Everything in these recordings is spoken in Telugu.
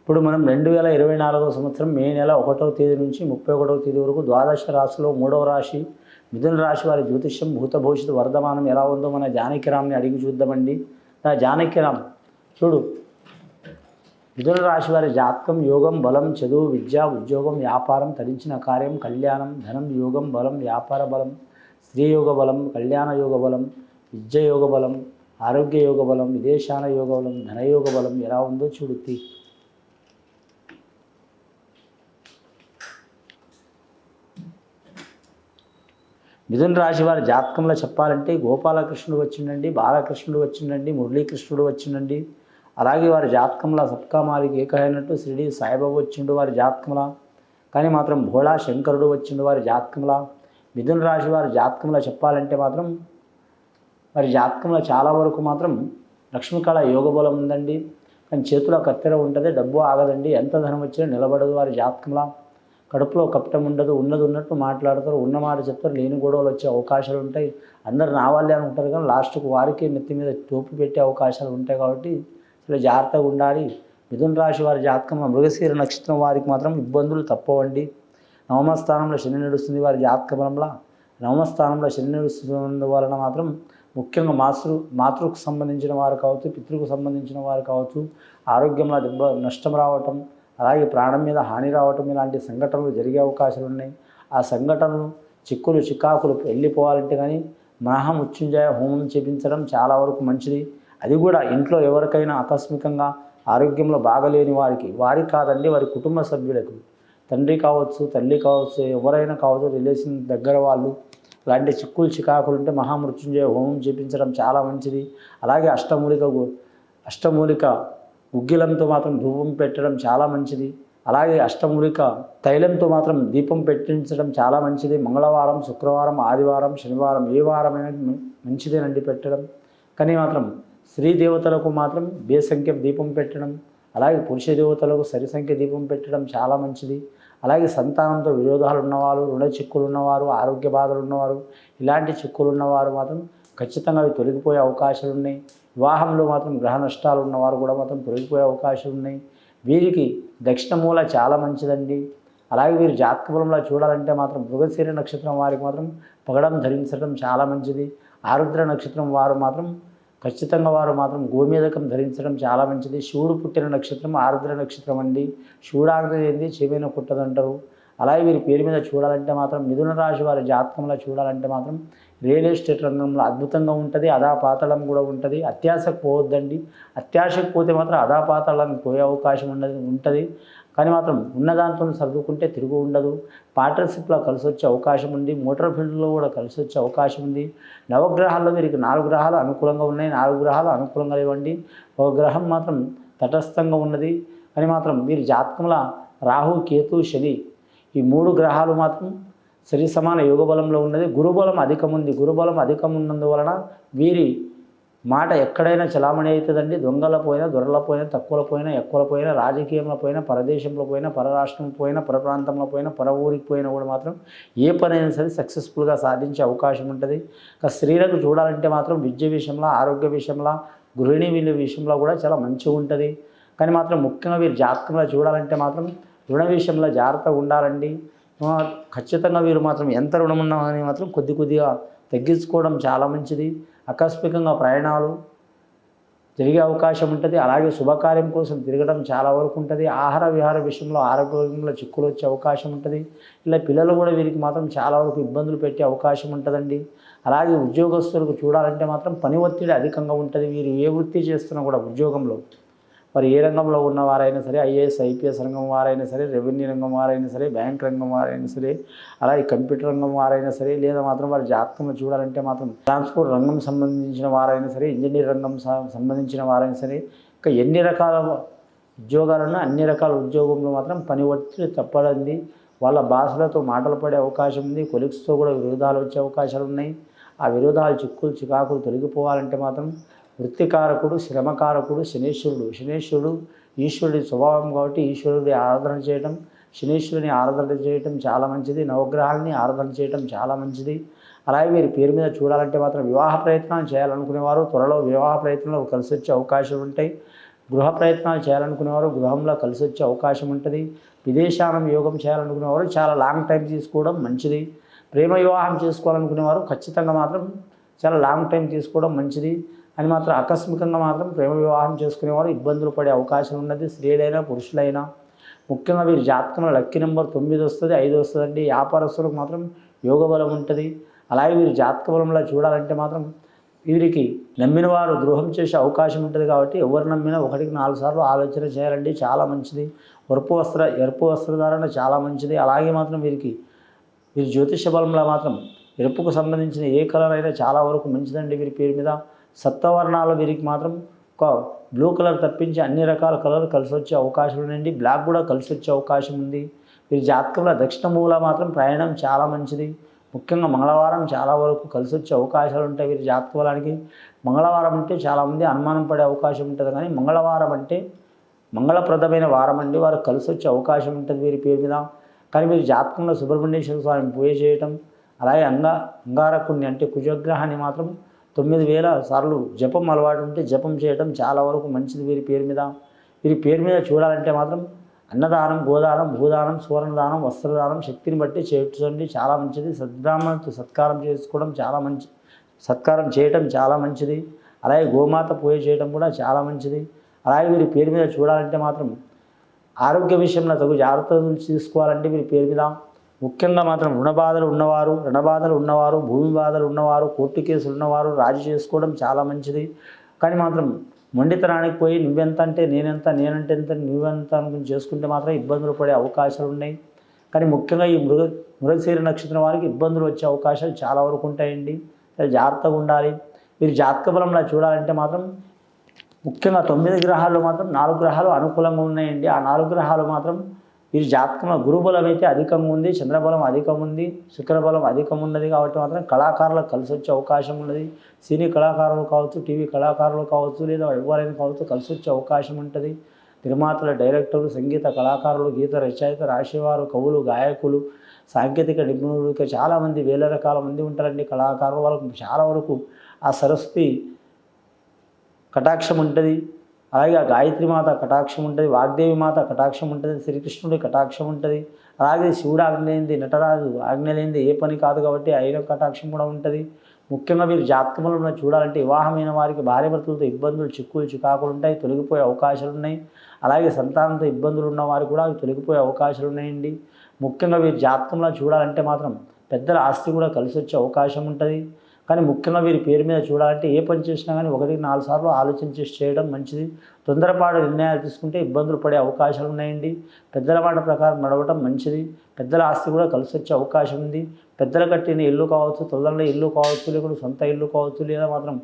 ఇప్పుడు మనం 2024 సంవత్సరం మే నెల 1వ తేదీ నుంచి 31వ తేదీ వరకు ద్వాదశ రాశిలో 3వ రాశి మిథున రాశి వారి జ్యోతిష్యం భూత భవిష్యత్తు వర్ధమానం ఎలా ఉందో మన జానకిరామ్ని అడిగి చూద్దామండి. జానకిరామ్ చూడు, మిథున రాశి వారి జాతకం యోగం, బలం, చదువు, విద్య, ఉద్యోగం, వ్యాపారం, తరించిన కార్యం, కళ్యాణం, ధనం, యోగం, బలం, వ్యాపార బలం, స్త్రీ యోగ బలం, కళ్యాణ యోగ బలం, విద్య యోగ బలం, ఆరోగ్య యోగ బలం, విదేశాన యోగ బలం, ధనయోగ బలం ఎలా ఉందో చూడు. మిథున రాశి వారి జాతకంలో చెప్పాలంటే గోపాలకృష్ణుడు వచ్చిండండి, బాలకృష్ణుడు వచ్చిండండి, మురళీకృష్ణుడు వచ్చిండండి. అలాగే వారి జాతకంలో సబ్కా మాలిక్ ఏకైనట్టు షిరిడి సాయిబాబా వచ్చిండు వారి జాతకంలో. కానీ మాత్రం భోళా శంకరుడు వచ్చిండు వారి జాతకంలో. మిథున రాశి వారి జాతకంలో చెప్పాలంటే మాత్రం వారి జాతకంలో చాలా వరకు మాత్రం లక్ష్మీకళ యోగ బలం ఉందండి. కానీ చేతిలో కత్తెర ఉంటుంది, డబ్బు ఆగదండి, ఎంత ధనం వచ్చినా నిలబడదు వారి జాతకంలో. కడుపులో కపటం ఉండదు, ఉన్నది ఉన్నట్టు మాట్లాడతారు, ఉన్న మాట చెప్తారు, లేని గొడవలు వచ్చే అవకాశాలు ఉంటాయి. అందరు నా వాళ్ళే అనుకుంటారు కానీ లాస్ట్కు వారికి నెత్తి మీద టోపీ పెట్టే అవకాశాలు ఉంటాయి. కాబట్టి చాలా జాగ్రత్తగా ఉండాలి. మిథున రాశి వారి జాతకంలో మృగశిర నక్షత్రం వారికి మాత్రం ఇబ్బందులు తప్పవండి. నవమస్థానంలో శని నడుస్తుంది వారి జాతక బలంలో. నవమస్థానంలో శని నడుస్తున్నందు వలన మాత్రం ముఖ్యంగా మాతృకు సంబంధించిన వారు కావచ్చు, పితృకు సంబంధించిన వారు కావచ్చు, ఆరోగ్యంలో నష్టం రావటం, అలాగే ప్రాణం మీద హాని రావటం ఇలాంటి సంఘటనలు జరిగే అవకాశాలు ఉన్నాయి. ఆ సంఘటనలు చిక్కులు చికాకులు వెళ్ళిపోవాలంటే కానీ మహామృత్యుంజయ హోమం చేపించడం చాలా వరకు మంచిది. అది కూడా ఇంట్లో ఎవరికైనా ఆకస్మికంగా ఆరోగ్యంలో బాగలేని వారికి కాదండి, వారి కుటుంబ సభ్యులకు, తండ్రి కావచ్చు, తల్లి కావచ్చు, ఎవరైనా కావచ్చు, రిలేషన్ దగ్గర వాళ్ళు ఇలాంటి చిక్కులు చికాకులు ఉంటే మహామృత్యుంజయ హోమం చేపించడం చాలా మంచిది. అలాగే అష్టమూలిక గుగ్గిలంతో మాత్రం ధూపం పెట్టడం చాలా మంచిది. అలాగే అష్టమూలిక తైలంతో మాత్రం దీపం పెట్టించడం చాలా మంచిది. మంగళవారం, శుక్రవారం, ఆదివారం, శనివారం ఏ వారమైనా మంచిదేనండి పెట్టడం. కానీ మాత్రం స్త్రీ దేవతలకు మాత్రం బేసంఖ్య దీపం పెట్టడం, అలాగే పురుష దేవతలకు సరి సంఖ్య దీపం పెట్టడం చాలా మంచిది. అలాగే సంతానంతో విరోధాలు ఉన్నవారు, రుణ చిక్కులు ఉన్నవారు, ఆరోగ్య బాధలు ఉన్నవారు, ఇలాంటి చిక్కులు ఉన్నవారు మాత్రం ఖచ్చితంగా అవి తొలగిపోయే అవకాశాలు ఉన్నాయి. వివాహంలో మాత్రం గ్రహ నష్టాలు ఉన్నవారు కూడా మాత్రం తొలగిపోయే అవకాశాలు ఉన్నాయి. వీరికి దక్షిణ మూల చాలా మంచిదండి. అలాగే వీరు జాతక బలంలో చూడాలంటే మాత్రం మృగశిర నక్షత్రం వారికి మాత్రం పగడం ధరించడం చాలా మంచిది. ఆరుద్ర నక్షత్రం వారు మాత్రం ఖచ్చితంగా గోమేదకం ధరించడం చాలా మంచిది. శివుడు పుట్టిన నక్షత్రం ఆరుద్ర నక్షత్రం అండి. శివుడాగ్రహ ఏంది చెవిన కుట్టదంటారు. అలాగే వీరి పేరు మీద చూడాలంటే మాత్రం మిథున రాశి వారి జాతకంలో చూడాలంటే మాత్రం రియల్ ఎస్టేట్ రంగంలో అద్భుతంగా ఉంటుంది. అధాపాతాళం కూడా ఉంటుంది. అత్యాశకు పోవద్దండి. అత్యాశకు పోతే మాత్రం అధాపాతాళానికి పోయే అవకాశం ఉంటుంది. కానీ మాత్రం ఉన్నదాంతో సర్దుకుంటే తిరుగు ఉండదు. పార్ట్నర్షిప్లో కలిసి వచ్చే అవకాశం ఉంది. మోటార్ ఫీల్డ్లో కూడా కలిసి వచ్చే అవకాశం ఉంది. నవగ్రహాల్లో వీరికి 4 గ్రహాలు అనుకూలంగా ఉన్నాయి, 4 గ్రహాలు అనుకూలంగా లేవండి. ఒక గ్రహం మాత్రం తటస్థంగా ఉన్నది. కానీ మాత్రం వీరి జాతకంలో రాహు, కేతు, శని ఈ 3 గ్రహాలు మాత్రం సరి సమాన యోగ బలంలో ఉన్నది. గురుబలం అధికం ఉంది. గురుబలం అధికం ఉన్నందువలన వీరి మాట ఎక్కడైనా చలామణి అవుతుందండి. దొంగల పోయినా, దొరల పోయినా, తక్కువల పోయినా, ఎక్కువల పోయినా, రాజకీయంలో పోయినా, పరదేశంలో పోయినా, పరరాష్ట్రంలో పోయినా, పరప్రాంతంలో పోయినా, పర ఊరికి పోయినా కూడా మాత్రం ఏ పనైనా సరే సక్సెస్ఫుల్గా సాధించే అవకాశం ఉంటుంది. స్త్రీలకు చూడాలంటే మాత్రం విద్య విషయంలో, ఆరోగ్య విషయంలో, గృహిణి వీళ్ళ విషయంలో కూడా చాలా మంచిగా ఉంటుంది. కానీ మాత్రం ముఖ్యంగా వీరు జాతకంలో చూడాలంటే మాత్రం రుణ విషయంలో జాగ్రత్తగా ఉండాలండి. ఖచ్చితంగా వీరు మాత్రం ఎంత రుణం ఉన్నా అని మాత్రం కొద్దిగా తగ్గించుకోవడం చాలా మంచిది. ఆకస్మికంగా ప్రయాణాలు జరిగే అవకాశం ఉంటుంది. అలాగే శుభకార్యం కోసం తిరగడం చాలా వరకు ఉంటుంది. ఆహార విహార విషయంలో ఆరోగ్యంలో చిక్కులు వచ్చే అవకాశం ఉంటుంది. ఇలా పిల్లలు కూడా వీరికి మాత్రం చాలా వరకు ఇబ్బందులు పెట్టే అవకాశం ఉంటుందండి. అలాగే ఉద్యోగస్తులకు చూడాలంటే మాత్రం పని ఒత్తిడి అధికంగా ఉంటుంది. వీరు ఏ వృత్తి చేస్తున్నా కూడా ఉద్యోగంలో మరి ఏ రంగంలో ఉన్న వారైనా సరే, ఐఏఎస్ ఐపీఎస్ రంగం వారైనా సరే, రెవెన్యూ రంగం వారైనా సరే, బ్యాంక్ రంగం వారైనా సరే, అలాగే కంప్యూటర్ రంగం వారైనా సరే, లేదా మాత్రం వారి జాతకంలో చూడాలంటే మాత్రం ట్రాన్స్పోర్ట్ రంగం సంబంధించిన వారైనా సరే, ఇంజనీర్ రంగం సంబంధించిన వారైనా సరే, ఇంకా ఎన్ని రకాల ఉద్యోగాలున్నా అన్ని రకాల ఉద్యోగంలో మాత్రం పని ఒత్తిడి తప్పదండి. వాళ్ళ భాషలతో మాటలు పడే అవకాశం ఉంది. కొలిక్స్తో కూడా విరోధాలు వచ్చే అవకాశాలు ఉన్నాయి. ఆ విరోధాలు చిక్కులు చికాకులు తొలగిపోవాలంటే మాత్రం వృత్తికారకుడు, శ్రమకారకుడు శనేశ్వరుడు ఈశ్వరుడి స్వభావం కాబట్టి ఈశ్వరుడి ఆరాధన చేయడం, శనేశ్వరుని ఆరాధన చేయడం చాలా మంచిది. నవగ్రహాలని ఆరాధన చేయడం చాలా మంచిది. అలాగే వీరి పేరు మీద చూడాలంటే మాత్రం వివాహ ప్రయత్నాలు చేయాలనుకునేవారు త్వరలో వివాహ ప్రయత్నాలు కలిసి వచ్చే అవకాశాలు ఉంటాయి. గృహ ప్రయత్నాలు చేయాలనుకునేవారు గృహంలో కలిసి వచ్చే అవకాశం ఉంటుంది. విదేశానం యోగం చేయాలనుకునేవారు చాలా లాంగ్ టైం తీసుకోవడం మంచిది. ప్రేమ వివాహం చేసుకోవాలనుకునేవారు ఖచ్చితంగా మాత్రం చాలా లాంగ్ టైం తీసుకోవడం మంచిది. అని మాత్రం ఆకస్మికంగా మాత్రం ప్రేమ వివాహం చేసుకునేవారు ఇబ్బందులు పడే అవకాశం ఉన్నది. స్త్రీలైనా పురుషులైనా. ముఖ్యంగా వీరి జాతకంలో లక్కీ నెంబర్ 9 వస్తుంది, 5 వస్తుందండి. వ్యాపారస్తులకు మాత్రం యోగ బలం ఉంటుంది. అలాగే వీరి జాతక బలంలో చూడాలంటే మాత్రం వీరికి నమ్మిన వారు ద్రోహం చేసే అవకాశం ఉంటుంది. కాబట్టి ఎవరు నమ్మినా 1కి 4 సార్లు ఆలోచన చేయాలండి, చాలా మంచిది. ఎరుపు వస్త్రధారణ చాలా మంచిది. అలాగే మాత్రం వీరి జ్యోతిష బలంలో మాత్రం ఎరుపుకు సంబంధించిన ఏ కలర్ అయినా చాలా వరకు మంచిదండి. వీరి పేరు మీద సప్తవర్ణాలు వీరికి మాత్రం ఒక బ్లూ కలర్ తప్పించి అన్ని రకాల కలర్ కలిసి వచ్చే అవకాశం ఉందండి. బ్లాక్ కూడా కలిసి వచ్చే అవకాశం ఉంది. వీరి జాతకంలో దక్షిణ మూల మాత్రం ప్రయాణం చాలా మంచిది. ముఖ్యంగా మంగళవారం చాలా వరకు కలిసి వచ్చే అవకాశాలు ఉంటాయి. వీరి జాతక బలానికి మంగళవారం అంటే చాలామంది అనుమానం పడే అవకాశం ఉంటుంది. కానీ మంగళవారం అంటే మంగళప్రదమైన వారం అండి. వారు కలిసి వచ్చే అవకాశం ఉంటుంది వీరి పేరు మీద. కానీ వీరి జాతకంలో సుబ్రహ్మణ్యేశ్వర స్వామిని పూజ చేయటం, అలాగే అంగారకుణ్ణి అంటే కుజగ్రహాన్ని మాత్రం 9000 సార్లు జపం అలవాటు ఉంటే జపం చేయటం చాలా వరకు మంచిది వీరి పేరు మీద. వీరి పేరు మీద చూడాలంటే మాత్రం అన్నదానం, గోదానం, భూదానం, సువర్ణదానం, వస్త్రదానం శక్తిని బట్టి చేయటండి చాలా మంచిది. సద్బ్రాహ్మణులతో సత్కారం చేసుకోవడం చాలా మంచి, సత్కారం చేయటం చాలా మంచిది. అలాగే గోమాత పూజ చేయడం కూడా చాలా మంచిది. అలాగే వీరి పేరు మీద చూడాలంటే మాత్రం ఆరోగ్య విషయంలో తగు జాగ్రత్తలు తీసుకోవాలంటే వీరి పేరు మీద. ముఖ్యంగా మాత్రం రణబాధలు ఉన్నవారు, భూమి బాధలు ఉన్నవారు, కోర్టు కేసులు ఉన్నవారు రాజీ చేసుకోవడం చాలా మంచిది. కానీ మాత్రం మొండితనానికి పోయి నువ్వెంత అంటే నేనెంత, నేనంటే ఎంత, నువ్వెంత అనుకుని చేసుకుంటే మాత్రం ఇబ్బందులు పడే అవకాశాలు ఉన్నాయి. కానీ ముఖ్యంగా ఈ మృగశిర నక్షత్రం వారికి ఇబ్బందులు వచ్చే అవకాశాలు చాలా వరకు ఉంటాయండి. జాగ్రత్తగా ఉండాలి. వీరి జాతక బలంలో చూడాలంటే మాత్రం ముఖ్యంగా 9 గ్రహాల్లో మాత్రం 4 గ్రహాలు అనుకూలంగా ఉన్నాయండి. ఆ 4 గ్రహాలు మాత్రం వీరి జాతకంలో గురుబలం అయితే అధికంగా ఉంది, చంద్రబలం అధికం ఉంది, శుక్రబలం అధికం ఉన్నది. కాబట్టి మాత్రం కళాకారులకు కలిసి వచ్చే అవకాశం ఉన్నది. సినీ కళాకారులు కావచ్చు, టీవీ కళాకారులు కావచ్చు, లేదా ఎవరైనా కావచ్చు కలిసి వచ్చే అవకాశం ఉంటుంది. నిర్మాతలు, డైరెక్టర్లు, సంగీత కళాకారులు, గీత రచయిత, రాసేవారు, కవులు, గాయకులు, సాంకేతిక నిపుణులు, ఇక చాలామంది వేల రకాల మంది ఉంటారండి కళాకారులు. వాళ్ళకు చాలా వరకు ఆ సరస్వతి కటాక్షం ఉంటుంది. అలాగే ఆ గాయత్రి మాత కటాక్షం ఉంటుంది, వాగ్దేవి మాత కటాక్షం ఉంటుంది, శ్రీకృష్ణుడి కటాక్షం ఉంటుంది. అలాగే శివుడు ఆజ్ఞ లేనిది, నటరాజు ఆజ్ఞ లేనిది ఏ పని కాదు. కాబట్టి ఆయన కటాక్షం కూడా ఉంటుంది. ముఖ్యంగా మీరు జాతకంలో చూడాలంటే వివాహమైన వారికి భార్య భర్తలతో ఇబ్బందులు, చిక్కులు, చికాకులు ఉంటాయి, తొలగిపోయే అవకాశాలు ఉన్నాయి. అలాగే సంతానంతో ఇబ్బందులు ఉన్న వారికి కూడా తొలగిపోయే అవకాశాలు ఉన్నాయండి. ముఖ్యంగా వీరి జాతకంలో చూడాలంటే మాత్రం పెద్దల ఆస్తి కూడా కలిసి వచ్చే అవకాశం ఉంటుంది. కానీ ముఖ్యంగా వీరి పేరు మీద చూడాలంటే ఏ పని చేసినా కానీ 1కి 4 సార్లు ఆలోచించి చేయడం మంచిది. తొందరపాటు నిర్ణయాలు తీసుకుంటే ఇబ్బందులు పడే అవకాశాలు ఉన్నాయండి. పెద్దల మాట ప్రకారం నడవటం మంచిది. పెద్దల ఆస్తి కూడా కలిసి వచ్చే అవకాశం ఉంది. పెద్దలు కట్టిన ఇల్లు కావచ్చు, తొందరలో ఇల్లు కావచ్చు, లేకుంటే సొంత ఇల్లు కావచ్చు, లేదా మాత్రం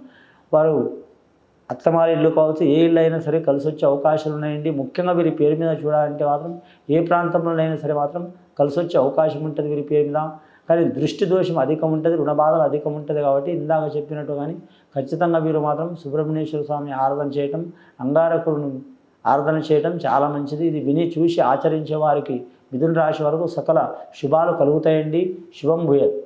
వారు అత్తమారి ఇల్లు కావచ్చు, ఏ ఇల్లు అయినా సరే కలిసి వచ్చే అవకాశాలు ఉన్నాయండి. ముఖ్యంగా వీరి పేరు మీద చూడాలంటే మాత్రం ఏ ప్రాంతంలోనైనా సరే మాత్రం కలిసి వచ్చే అవకాశం ఉంటుంది వీరి పేరు మీద. కానీ దృష్టి దోషం అధికం ఉంటుంది, రుణబాధలు అధికం ఉంటుంది. కాబట్టి ఇందాక చెప్పినట్టు కానీ ఖచ్చితంగా వీరు మాత్రం సుబ్రహ్మణ్యేశ్వర స్వామి ఆరాధన చేయటం, అంగారకుడిని ఆరాధన చేయటం చాలా మంచిది. ఇది విని చూసి ఆచరించే వారికి మిథున రాశి వరకు సకల శుభాలు కలుగుతాయండి. శుభం భూయాత్.